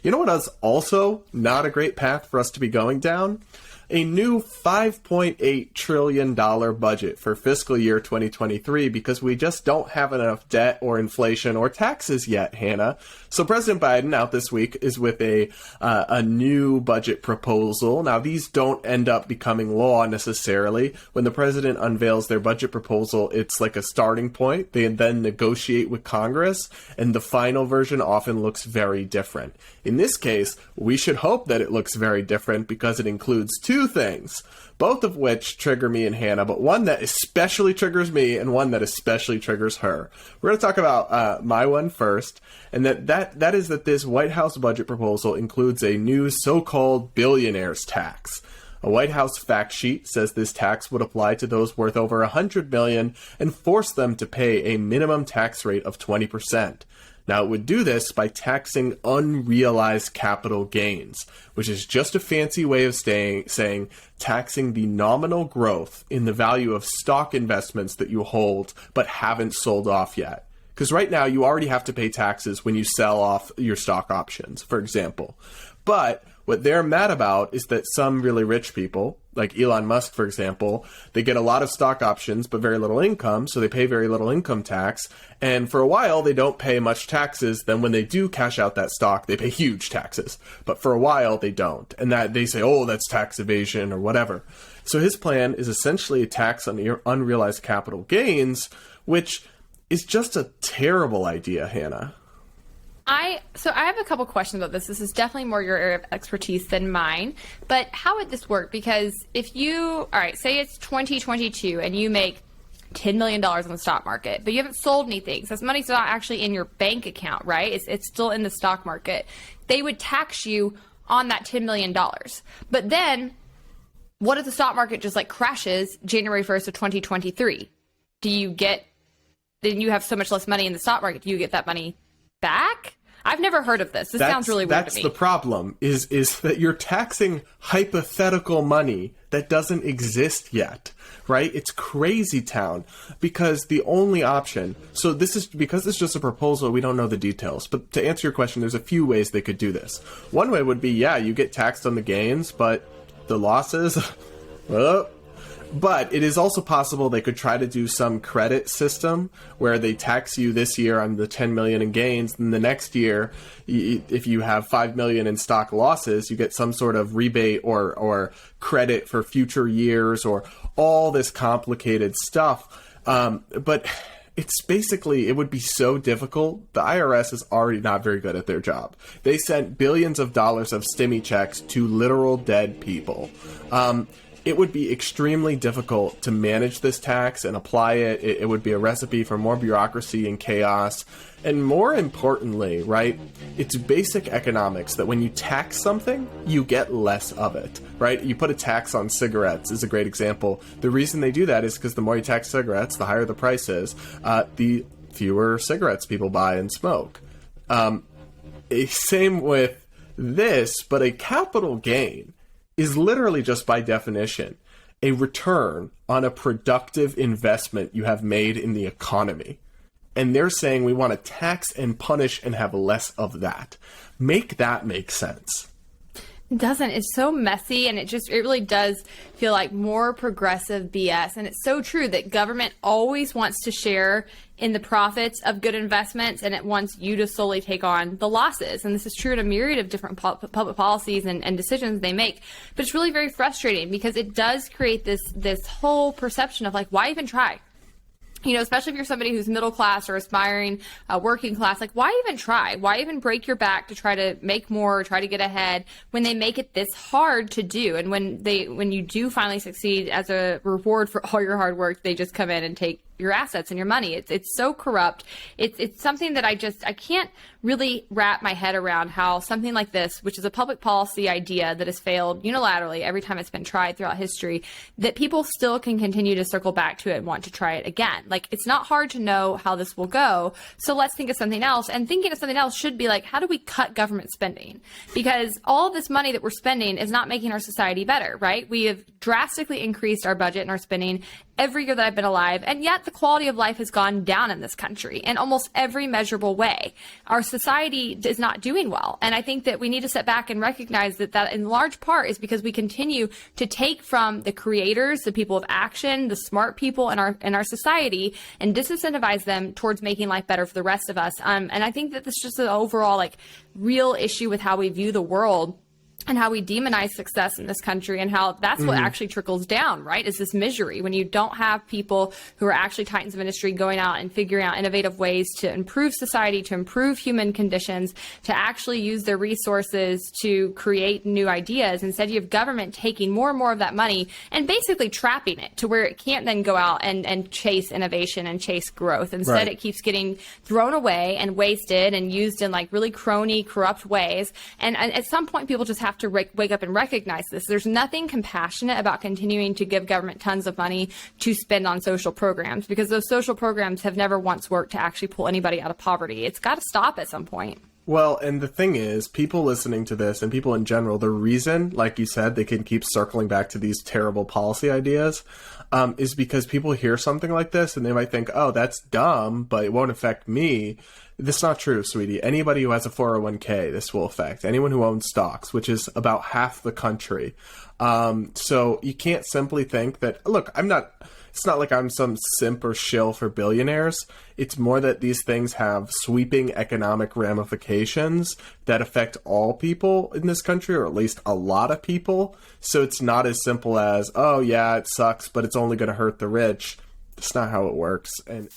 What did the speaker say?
You know what is also not a great path for us to be going down? A new $5.8 trillion budget for fiscal year 2023 because we just don't have enough debt or inflation or taxes yet, Hannah. So President Biden out this week is with a new budget proposal. Now, these don't end up becoming law necessarily. When the president unveils their budget proposal, it's like a starting point. They then negotiate with Congress, and the final version often looks very different. In this case, we should hope that it looks very different because it includes two things, both of which trigger me and Hannah, but one that especially triggers me and one that especially triggers her. We're going to talk about my one first, and that is that this White House budget proposal includes a new so-called billionaires tax. A White House fact sheet says this tax would apply to those worth over $100 million and force them to pay a minimum tax rate of 20%. Now, it would do this by taxing unrealized capital gains, which is just a fancy way of saying taxing the nominal growth in the value of stock investments that you hold but haven't sold off yet. Because right now, you already have to pay taxes when you sell off your stock options, for example. But what they're mad about is that some really rich people, like Elon Musk, for example, they get a lot of stock options but very little income, so they pay very little income tax. And for a while, they don't pay much taxes. Then when they do cash out that stock, they pay huge taxes. But for a while, they don't. And that they say, oh, that's tax evasion or whatever. So his plan is essentially a tax on unrealized capital gains, which is just a terrible idea, Hannah. So I have a couple questions about this. This is definitely more your area of expertise than mine. But how would this work? Because if you, all right, say it's 2022 and you make $10 million in the stock market, but you haven't sold anything. So this money's not actually in your bank account, right? It's still in the stock market. They would tax you on that $10 million. But then what if the stock market just like crashes January 1st of 2023? Then you have so much less money in the stock market. Do you get that money back? I've never heard of this. This sounds really weird to me. That's the problem, is that you're taxing hypothetical money that doesn't exist yet, right? It's crazy town, because the only option, because it's just a proposal, we don't know the details. But to answer your question, there's a few ways they could do this. One way would be, you get taxed on the gains, but the losses, well, but it is also possible they could try to do some credit system where they tax you this year on the 10 million in gains, and the next year, if you have 5 million in stock losses, you get some sort of rebate or credit for future years, or all this complicated stuff. But it's basically, it would be so difficult. The IRS is already not very good at their job. They sent billions of dollars of stimmy checks to literal dead people. It would be extremely difficult to manage this tax and apply it. It would be a recipe for more bureaucracy and chaos. And more importantly, right, it's basic economics that when you tax something, you get less of it, right? You put a tax on cigarettes is a great example. The reason they do that is because the more you tax cigarettes, the higher the price is, the fewer cigarettes people buy and smoke. Same with this, but a capital gain is literally just by definition a return on a productive investment you have made in the economy. And they're saying we want to tax and punish and have less of that. Make that make sense. It doesn't. It's so messy, and it really does feel like more progressive BS. And it's so true that government always wants to share in the profits of good investments, and it wants you to solely take on the losses. And this is true in a myriad of different public policies and decisions they make. But it's really very frustrating because it does create this whole perception of like, why even try? You know, especially if you're somebody who's middle class or aspiring, working class, like why even try? Why even break your back to try to make more or try to get ahead when they make it this hard to do? And when you do finally succeed as a reward for all your hard work, they just come in and take your assets and your money. It's so corrupt. It's something that I can't really wrap my head around how something like this, which is a public policy idea that has failed unilaterally every time it's been tried throughout history, that people still can continue to circle back to it and want to try it again. Like, it's not hard to know how this will go. So let's think of something else. And thinking of something else should be like, how do we cut government spending? Because all this money that we're spending is not making our society better, right? We have drastically increased our budget and our spending every year that I've been alive, and yet the quality of life has gone down in this country in almost every measurable way. Our society is not doing well, and I think that we need to step back and recognize that in large part is because we continue to take from the creators, the people of action, the smart people in our society, and disincentivize them towards making life better for the rest of us. And I think that this is just an overall real issue with how we view the world and how we demonize success in this country, and how that's what actually trickles down, right? Is this misery when you don't have people who are actually titans of industry going out and figuring out innovative ways to improve society, to improve human conditions, to actually use their resources to create new ideas. Instead, you have government taking more and more of that money and basically trapping it to where it can't then go out and chase innovation and chase growth. Instead, It keeps getting thrown away and wasted and used in really crony, corrupt ways. And at some point, people just have to wake up and recognize this. There's nothing compassionate about continuing to give government tons of money to spend on social programs, because those social programs have never once worked to actually pull anybody out of poverty. It's got to stop at some point. Well, and the thing is, people listening to this and people in general, the reason, like you said, they can keep circling back to these terrible policy ideas is because people hear something like this and they might think, oh, that's dumb, but it won't affect me. That's not true, sweetie. Anybody who has a 401k, this will affect. Anyone who owns stocks, which is about half the country. So you can't simply think that, look, it's not like I'm some simp or shill for billionaires. It's more that these things have sweeping economic ramifications that affect all people in this country, or at least a lot of people. So it's not as simple as, oh yeah, it sucks, but it's only going to hurt the rich. That's not how it works. And